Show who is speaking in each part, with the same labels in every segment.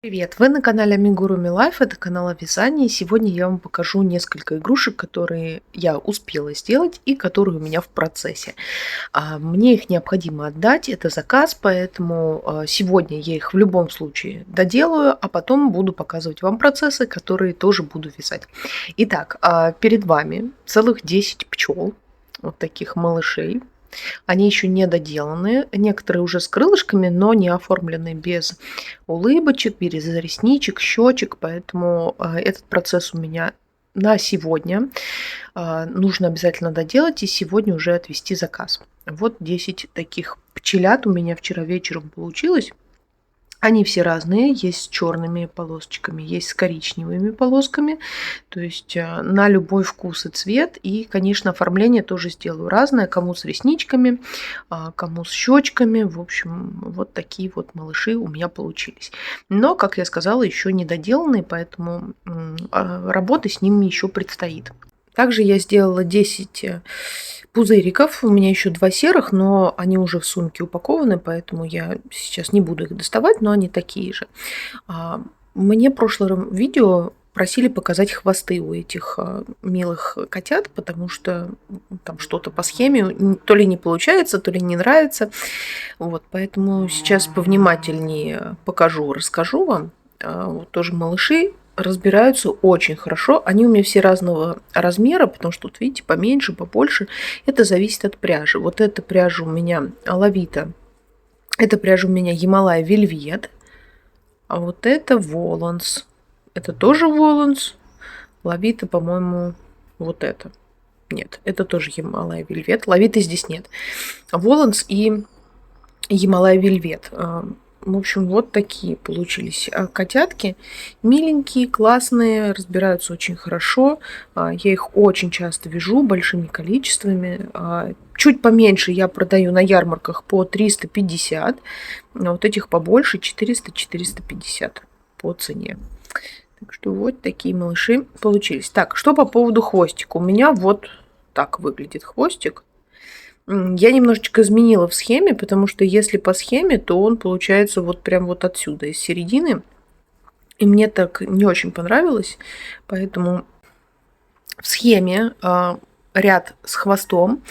Speaker 1: Привет! Вы на канале Amigurumi Life, это канал о вязании. Сегодня я вам покажу несколько игрушек, которые я успела сделать и которые у меня в процессе. Мне их необходимо отдать, это заказ, поэтому сегодня я их в любом случае доделаю, а потом буду показывать вам процессы, которые тоже буду вязать. Итак, перед вами целых 10 пчел, вот таких малышей. Они еще не доделаны, некоторые уже с крылышками, но не оформлены без улыбочек, без ресничек, щечек, поэтому этот процесс у меня на сегодня. Нужно обязательно доделать и сегодня уже отвести заказ. Вот 10 таких пчелят у меня вчера вечером получилось. Они все разные, есть с черными полосочками, есть с коричневыми полосками, то есть на любой вкус и цвет. И, конечно, оформление тоже сделаю разное, кому с ресничками, кому с щечками. В общем, вот такие вот малыши у меня получились. Но, как я сказала, еще не доделанные, поэтому работа с ними еще предстоит. Также я сделала 10 пузыриков. У меня еще 2 серых, но они уже в сумке упакованы, поэтому я сейчас не буду их доставать, но они такие же. Мне в прошлом видео просили показать хвосты у этих милых котят, потому что там что-то по схеме то ли не получается, то ли не нравится. Вот, поэтому сейчас повнимательнее покажу, расскажу вам. Вот тоже малыши разбираются очень хорошо. Они у меня все разного размера, потому что тут, видите, поменьше, побольше. Это зависит от пряжи. Вот эта пряжа у меня Лавита. Эта пряжа у меня Ямалая Вельвет. А вот это Воланс. Это тоже Воланс. Лавита, по-моему, вот это. Нет, это тоже Ямалая Вельвет. Лавиты здесь нет. Воланс и Ямалая Вельвет. В общем, вот такие получились котятки. Миленькие, классные, разбираются очень хорошо. Я их очень часто вяжу большими количествами. Чуть поменьше я продаю на ярмарках по 350. А вот этих побольше 400-450 по цене. Так что вот такие малыши получились. Так, что по поводу хвостика. У меня вот так выглядит хвостик. Я немножечко изменила в схеме, потому что если по схеме, то он получается вот прям вот отсюда, из середины. И мне так не очень понравилось, поэтому в схеме ряд с хвостом,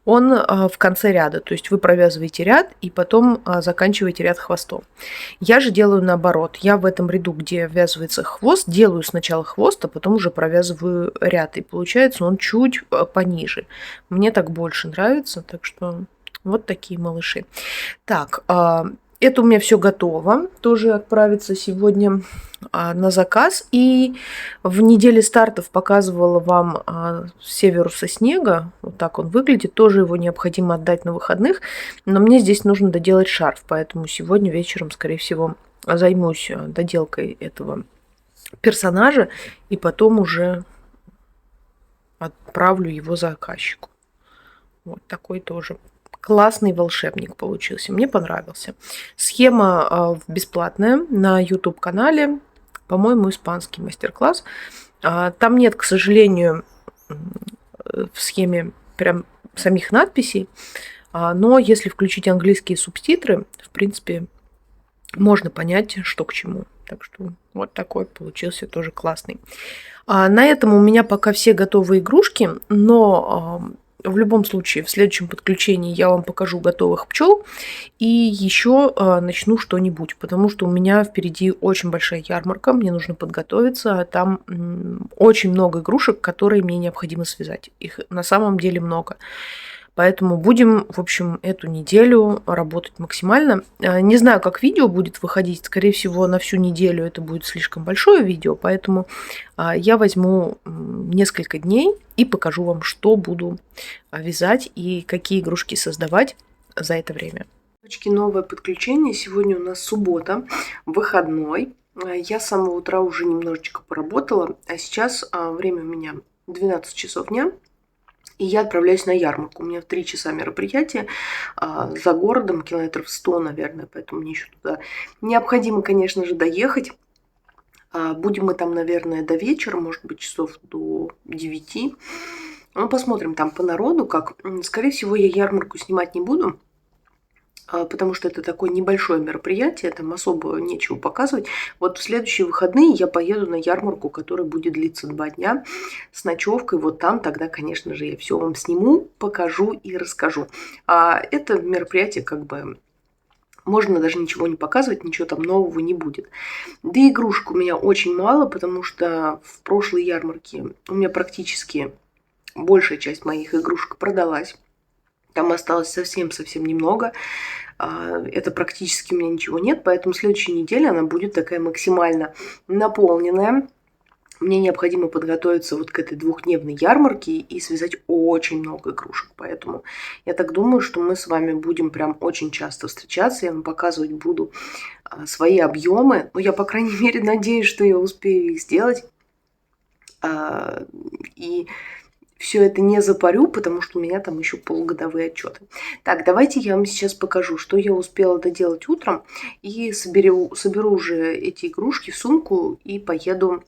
Speaker 1: он в конце ряда. То есть вы провязываете ряд и потом заканчиваете ряд хвостом. Я же делаю наоборот. Я в этом ряду, где ввязывается хвост, делаю сначала хвост, а потом уже провязываю ряд. И получается он чуть пониже. Мне так больше нравится. Так что вот такие малыши. Так, это у меня все готово. Тоже отправиться сегодня на заказ. И в неделе стартов показывала вам Северуса Снега. Вот так он выглядит. Тоже его необходимо отдать на выходных. Но мне здесь нужно доделать шарф. Поэтому сегодня вечером, скорее всего, займусь доделкой этого персонажа. И потом уже отправлю его заказчику. Вот такой тоже классный волшебник получился. Мне понравился. Схема бесплатная на YouTube-канале. По-моему, испанский мастер-класс. Там нет, к сожалению, в схеме прям самих надписей. Но если включить английские субтитры, в принципе, можно понять, что к чему. Так что вот такой получился тоже классный. На этом у меня пока все готовые игрушки, но в любом случае, в следующем подключении я вам покажу готовых пчел и еще начну что-нибудь, потому что у меня впереди очень большая ярмарка, мне нужно подготовиться, там очень много игрушек, которые мне необходимо связать. Их на самом деле много. Поэтому будем, в общем, эту неделю работать максимально. Не знаю, как видео будет выходить. Скорее всего, на всю неделю это будет слишком большое видео. Поэтому я возьму несколько дней и покажу вам, что буду вязать и какие игрушки создавать за это время. Новое подключение. Сегодня у нас суббота, выходной. Я с самого утра уже немножечко поработала. А сейчас время у меня 12 часов дня. И я отправляюсь на ярмарку. У меня в 3 часа мероприятие за городом, километров 100, наверное, поэтому мне еще туда необходимо, конечно же, доехать. Будем мы там, наверное, до вечера, может быть, часов до 9. Ну, посмотрим там по народу, как. Скорее всего, я ярмарку снимать не буду. потому что это такое небольшое мероприятие, там особо нечего показывать. Вот в следующие выходные я поеду на ярмарку, которая будет длиться 2 дня с ночевкой. Вот там тогда, конечно же, я все вам сниму, покажу и расскажу. А это мероприятие как бы можно даже ничего не показывать, ничего там нового не будет. Да и игрушек у меня очень мало, потому что в прошлой ярмарке у меня практически большая часть моих игрушек продалась. Там осталось совсем-совсем немного. Это практически у меня ничего нет, поэтому следующая неделя она будет такая максимально наполненная. Мне необходимо подготовиться вот к этой двухдневной ярмарке и связать очень много игрушек. Поэтому я так думаю, что мы с вами будем прям очень часто встречаться. Я вам показывать буду свои объемы. Ну, я, по крайней мере, надеюсь, что я успею их сделать. И все это не запарю, потому что у меня там еще полугодовые отчеты. Так, давайте я вам сейчас покажу, что я успела доделать утром. И соберу уже эти игрушки в сумку и поеду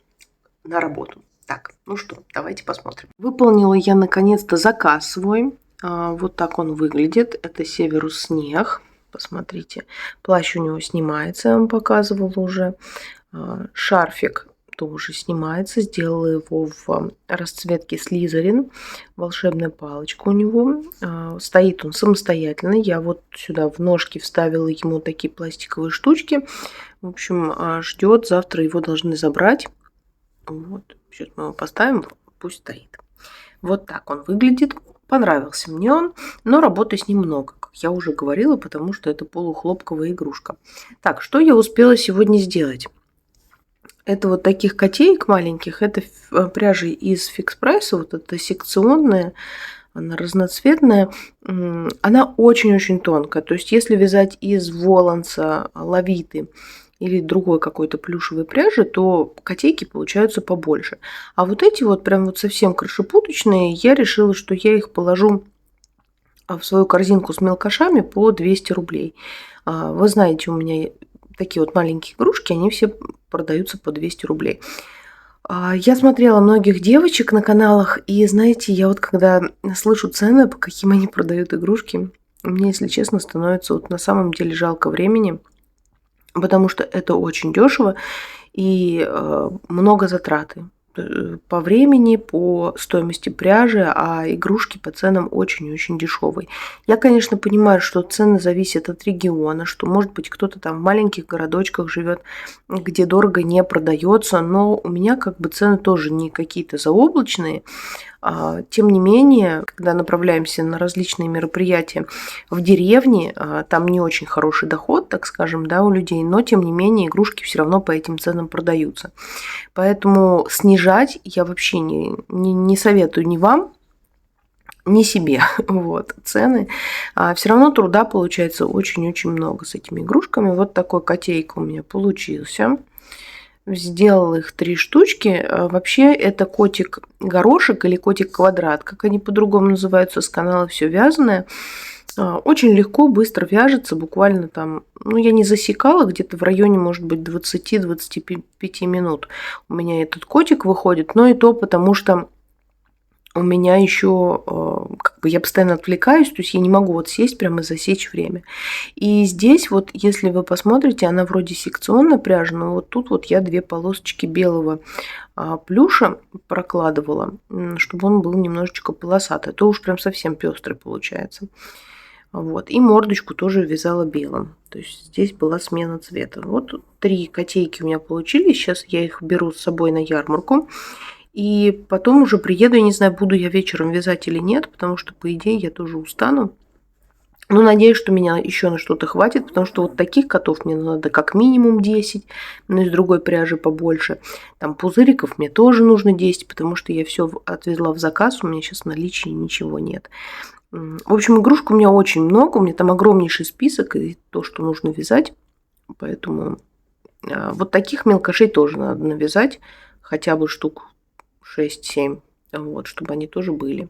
Speaker 1: на работу. Так, ну что, давайте посмотрим. Выполнила я наконец-то заказ свой. Вот так он выглядит. Это Северус Снег. Посмотрите, плащ у него снимается, я вам показывала уже. Шарфик тоже снимается. Сделала его в расцветке Слизерин. Волшебная палочка у него. Стоит он самостоятельно. Я вот сюда в ножки вставила ему такие пластиковые штучки. В общем, ждет. Завтра его должны забрать. Вот. Сейчас мы его поставим. Пусть стоит. Вот так он выглядит. Понравился мне он, но работы с ним много, как я уже говорила, потому что это полухлопковая игрушка. Так, что я успела сегодня сделать? Это вот таких котеек маленьких, это пряжа из Fix Price, вот это секционная, она разноцветная, она очень-очень тонкая. То есть, если вязать из воланса, лавиты или другой какой-то плюшевой пряжи, то котейки получаются побольше. А вот эти вот прям вот совсем крышепуточные, я решила, что я их положу в свою корзинку с мелкашами по 200 рублей. Вы знаете, у меня такие вот маленькие игрушки, они все продаются по 200 рублей. Я смотрела многих девочек на каналах, и знаете, я вот когда слышу цены, по каким они продают игрушки, мне, если честно, становится вот на самом деле жалко времени, потому что это очень дешево и много затраты по времени, по стоимости пряжи, а игрушки по ценам очень-очень дешевые. Я, конечно, понимаю, что цены зависят от региона, что, может быть, кто-то там в маленьких городочках живет, где дорого не продается, но у меня как бы цены тоже не какие-то заоблачные. Тем не менее, когда направляемся на различные мероприятия в деревне, там не очень хороший доход, так скажем, да, у людей, но тем не менее игрушки все равно по этим ценам продаются. Поэтому снижать я вообще не советую ни вам, ни себе вот, цены. Все равно труда получается очень-очень много с этими игрушками. Вот такой котейка у меня получился. Сделала их 3 штучки. Вообще это котик-горошек или котик-квадрат, как они по-другому называются, с канала «Все вязаное». Очень легко, быстро вяжется, буквально там, ну, я не засекала, где-то в районе, может быть, 20-25 минут у меня этот котик выходит, но и то потому, что у меня еще, как бы я постоянно отвлекаюсь, то есть я не могу вот сесть прямо и засечь время. И здесь вот, если вы посмотрите, она вроде секционная пряжа, но вот тут вот я 2 полосочки белого плюша прокладывала, чтобы он был немножечко полосатый. То уж прям совсем пестрый получается. Вот. И мордочку тоже вязала белым. То есть здесь была смена цвета. Вот 3 котейки у меня получились. Сейчас я их беру с собой на ярмарку. И потом уже приеду, я не знаю, буду я вечером вязать или нет, потому что, по идее, я тоже устану. Но надеюсь, что меня еще на что-то хватит, потому что вот таких котов мне надо как минимум 10, но из другой пряжи побольше. Там пузыриков мне тоже нужно 10, потому что я все отвезла в заказ, у меня сейчас в наличии ничего нет. В общем, игрушек у меня очень много, у меня там огромнейший список и то, что нужно вязать. Поэтому вот таких мелкашей тоже надо навязать, хотя бы штук 6-7, вот, чтобы они тоже были.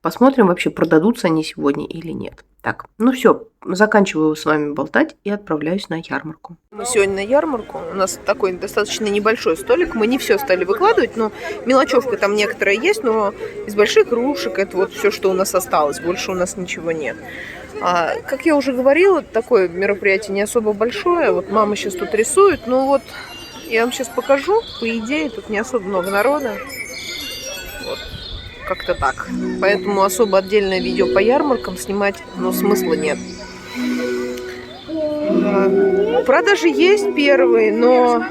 Speaker 1: Посмотрим, вообще продадутся они сегодня или нет. Так, ну все, заканчиваю с вами болтать и отправляюсь на ярмарку. Мы сегодня на ярмарку, у нас такой достаточно небольшой столик, мы не все стали выкладывать, но мелочевка там некоторая есть, но из больших игрушек это вот все, что у нас осталось, больше у нас ничего нет. Как я уже говорила, такое мероприятие не особо большое. Вот мама сейчас тут рисует. Ну вот, я вам сейчас покажу. По идее, тут не особо много народа. Вот, как-то так. Поэтому особо отдельное видео по ярмаркам снимать, ну, смысла нет. Продажи есть первые, но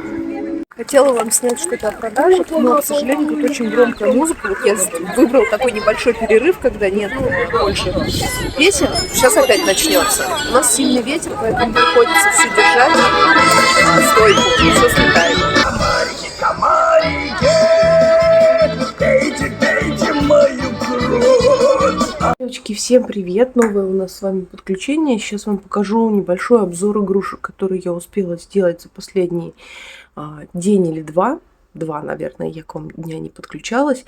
Speaker 1: хотела вам снять что-то о продажах, но, к сожалению, тут очень громкая музыка. Вот я выбрал такой небольшой перерыв, когда нет больше песен. Сейчас опять начнется. У нас сильный ветер, поэтому приходится все держать. Стойку, все слетает. Комарики, комарики, пейте, пейте мою кровь. Девочки, всем привет! Новое у нас с вами подключение. Сейчас вам покажу небольшой обзор игрушек, которые я успела сделать за последний день или два. Наверное, я к вам дня не подключалась.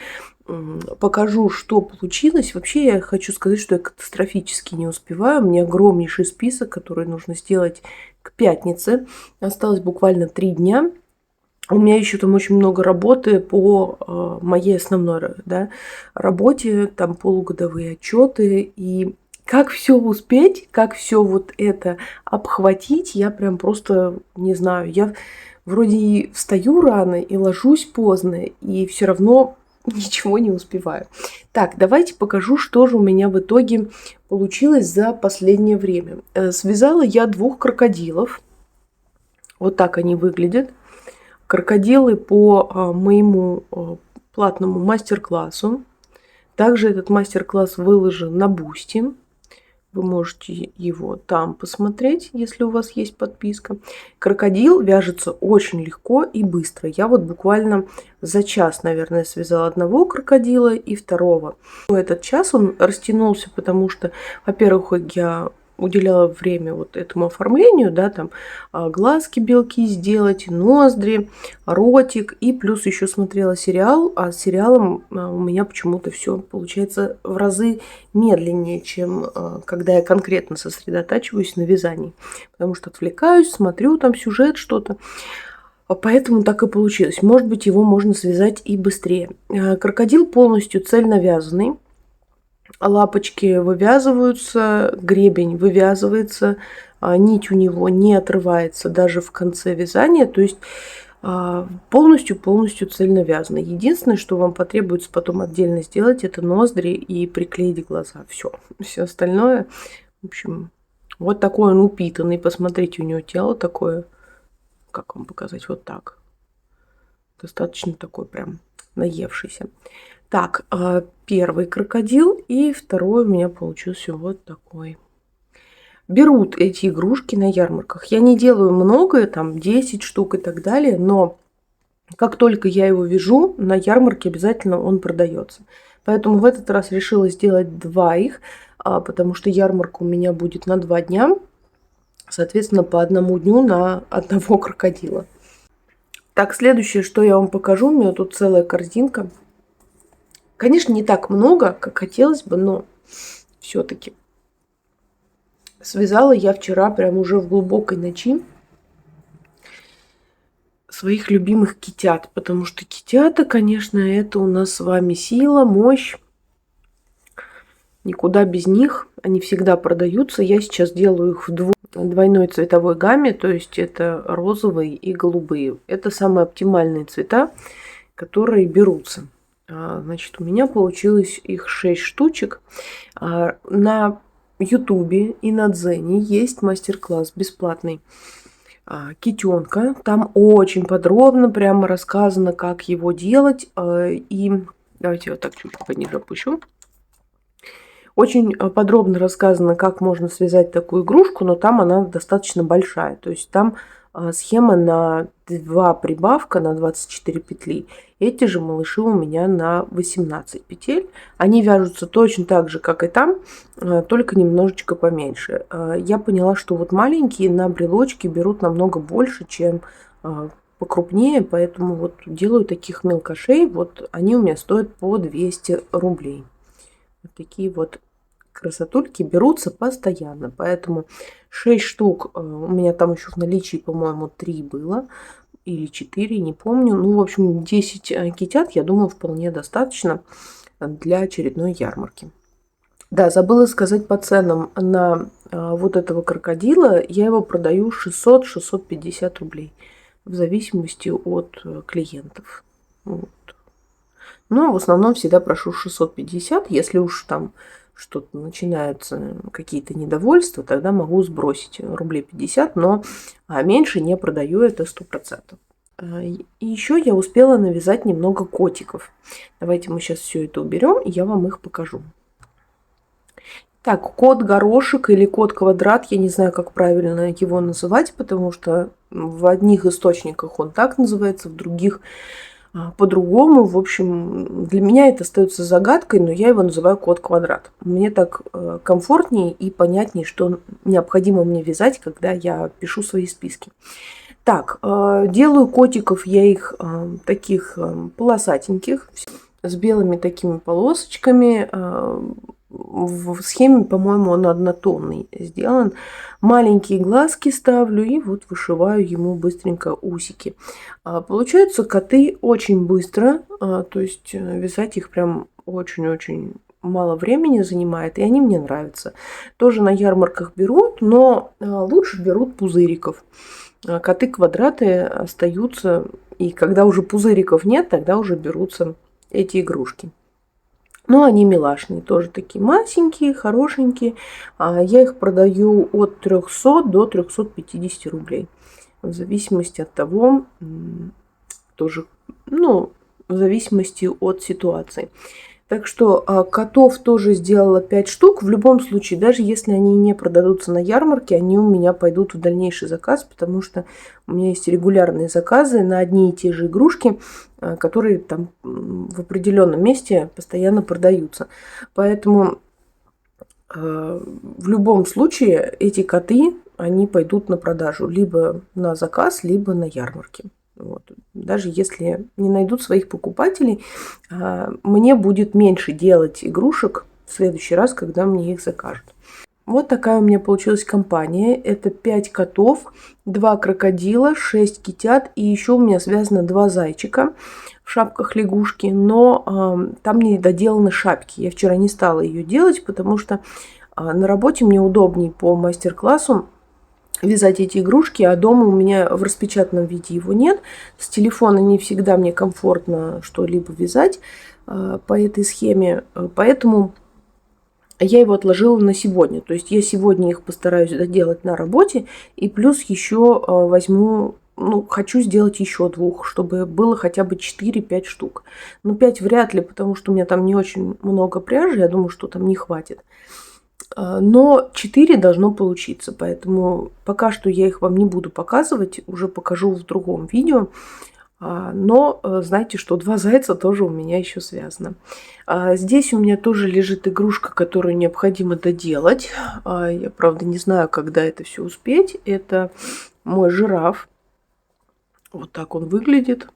Speaker 1: Покажу, что получилось. Вообще, я хочу сказать, что я катастрофически не успеваю. У меня огромнейший список, который нужно сделать к пятнице. Осталось буквально 3 дня. У меня еще там очень много работы по моей основной работе, там полугодовые отчеты. И как все успеть, как все вот это обхватить, я прям просто не знаю. Я вроде и встаю рано, и ложусь поздно, и все равно ничего не успеваю. Так, давайте покажу, что же у меня в итоге получилось за последнее время. Связала я 2 крокодилов. Вот так они выглядят. Крокодилы по моему платному мастер-классу. Также этот мастер-класс выложен на Бусти. Вы можете его там посмотреть, если у вас есть подписка. Крокодил вяжется очень легко и быстро. Я вот буквально за час, наверное, связала одного крокодила и второго. Этот час он растянулся, потому что, во-первых, я уделяла время вот этому оформлению, да, там глазки белки сделать, ноздри, ротик, и плюс еще смотрела сериал, а с сериалом у меня почему-то все получается в разы медленнее, чем когда я конкретно сосредотачиваюсь на вязании, потому что отвлекаюсь, смотрю там сюжет, что-то. Поэтому так и получилось. Может быть, его можно связать и быстрее. Крокодил полностью цельновязанный. Лапочки вывязываются, гребень вывязывается, нить у него не отрывается даже в конце вязания, то есть полностью цельновязано. Единственное, что вам потребуется потом отдельно сделать, это ноздри и приклеить глаза. Все остальное, в общем, вот такой он упитанный. Посмотрите, у него тело такое, как вам показать, вот так. Достаточно такой прям наевшийся. Так, первый крокодил и второй у меня получился вот такой. Берут эти игрушки на ярмарках. Я не делаю много, там 10 штук и так далее, но как только я его вяжу, на ярмарке обязательно он продается. Поэтому в этот раз решила сделать 2 их, потому что ярмарка у меня будет на 2 дня. Соответственно, по 1 дню на одного крокодила. Так, следующее, что я вам покажу, у меня тут целая корзинка. Конечно, не так много, как хотелось бы, но все-таки. Связала я вчера, прям уже в глубокой ночи, своих любимых китят. Потому что китята, конечно, это у нас с вами сила, мощь. Никуда без них. Они всегда продаются. Я сейчас делаю их в двойной цветовой гамме. То есть это розовые и голубые. Это самые оптимальные цвета, которые берутся. Значит, у меня получилось их 6 штучек. На Ютубе и на Дзене есть мастер-класс бесплатный китенка. Там очень подробно прямо рассказано, как его делать. И давайте я вот так чуть пониже опущу. Очень подробно рассказано, как можно связать такую игрушку, но там она достаточно большая. То есть там схема на 2 прибавка на 24 петли. Эти же малыши у меня на 18 петель. Они вяжутся точно так же, как и там, только немножечко поменьше. Я поняла, что вот маленькие на брелочки берут намного больше, чем покрупнее, поэтому вот делаю таких мелкошей. Вот они у меня стоят по 200 рублей. Вот такие вот красотульки берутся постоянно. Поэтому 6 штук. У меня там еще в наличии, по-моему, 3 было. Или 4, не помню. Ну, в общем, 10 китят, я думаю, вполне достаточно для очередной ярмарки. Да, забыла сказать по ценам на вот этого крокодила. Я его продаю 600-650 рублей в зависимости от клиентов. Вот. Но в основном всегда прошу 650. Если уж там что-то начинаются, какие-то недовольства, тогда могу сбросить рублей 50, но меньше не продаю, это 100%. И еще я успела навязать немного котиков. Давайте мы сейчас все это уберем, и я вам их покажу. Так, кот-горошек или кот-квадрат, я не знаю, как правильно его называть, потому что в одних источниках он так называется, в других по-другому. В общем, для меня это остается загадкой, но я его называю кот-квадрат. Мне так комфортнее и понятнее, что необходимо мне вязать, когда я пишу свои списки. Так, делаю котиков я их таких полосатеньких, с белыми такими полосочками. В схеме, по-моему, он однотонный сделан. Маленькие глазки ставлю и вот вышиваю ему быстренько усики. Получаются коты очень быстро, то есть вязать их прям очень-очень мало времени занимает, и они мне нравятся. Тоже на ярмарках берут, но лучше берут пузыриков. Коты-квадраты остаются, и когда уже пузыриков нет, тогда уже берутся эти игрушки. Но они милашные, тоже такие масенькие, хорошенькие. Я их продаю от 300 до 350 рублей. В зависимости от того, тоже, в зависимости от ситуации. Так что котов тоже сделала 5 штук. В любом случае, даже если они не продадутся на ярмарке, они у меня пойдут в дальнейший заказ, потому что у меня есть регулярные заказы на одни и те же игрушки, которые там в определенном месте постоянно продаются. Поэтому в любом случае эти коты, они пойдут на продажу либо на заказ, либо на ярмарке. Вот. Даже если не найдут своих покупателей, мне будет меньше делать игрушек в следующий раз, когда мне их закажут. Вот такая у меня получилась компания. Это 5 котов, 2 крокодила, 6 китят и еще у меня связано 2 зайчика в шапках лягушки, но там не доделаны шапки. Я вчера не стала ее делать, потому что на работе мне удобнее по мастер-классу вязать эти игрушки, а дома у меня в распечатанном виде его нет. С телефона не всегда мне комфортно что-либо вязать по этой схеме, поэтому я его отложила на сегодня. То есть я сегодня их постараюсь доделать на работе, и плюс еще возьму, хочу сделать еще 2, чтобы было хотя бы 4-5 штук. 5 вряд ли, потому что у меня там не очень много пряжи, я думаю, что там не хватит. Но 4 должно получиться, поэтому пока что я их вам не буду показывать, уже покажу в другом видео. Но знаете, что 2 зайца тоже у меня еще связано. Здесь у меня тоже лежит игрушка, которую необходимо доделать. Я, правда, не знаю, когда это все успеть. Это мой жираф. Вот так он выглядит.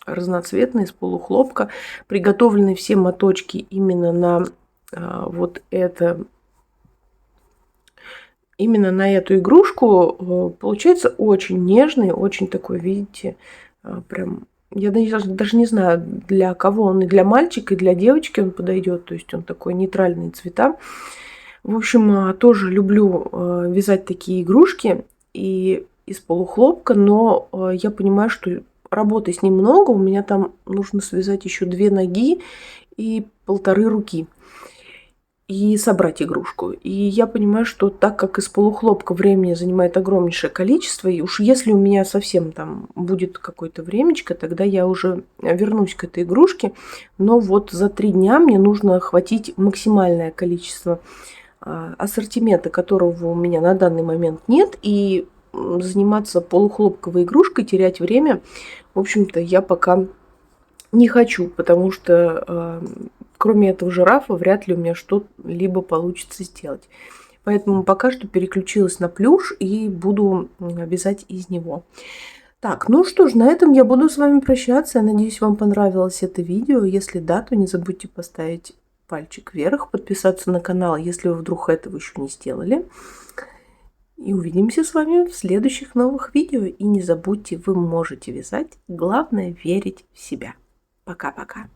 Speaker 1: Разноцветный, из полухлопка. Приготовлены все моточки именно на вот это. Именно на эту игрушку. Получается очень нежный, очень такой, видите, прям, я даже не знаю, для кого он, и для мальчика, и для девочки он подойдет. То есть он такой нейтральные цвета. В общем, тоже люблю вязать такие игрушки и из полухлопка, но я понимаю, что работы с ним много. У меня там нужно связать еще 2 ноги и 1,5 руки. И собрать игрушку. И я понимаю, что так как из полухлопка времени занимает огромнейшее количество, и уж если у меня совсем там будет какое-то времечко, тогда я уже вернусь к этой игрушке. Но вот за 3 дня мне нужно охватить максимальное количество ассортимента, которого у меня на данный момент нет, и заниматься полухлопковой игрушкой, терять время, в общем-то, я пока не хочу, потому что кроме этого жирафа вряд ли у меня что-либо получится сделать. Поэтому пока что переключилась на плюш и буду вязать из него. Так, ну что ж, на этом я буду с вами прощаться. Я надеюсь, вам понравилось это видео. Если да, то не забудьте поставить пальчик вверх, подписаться на канал, если вы вдруг этого еще не сделали. И увидимся с вами в следующих новых видео. И не забудьте, вы можете вязать. Главное верить в себя. Пока-пока.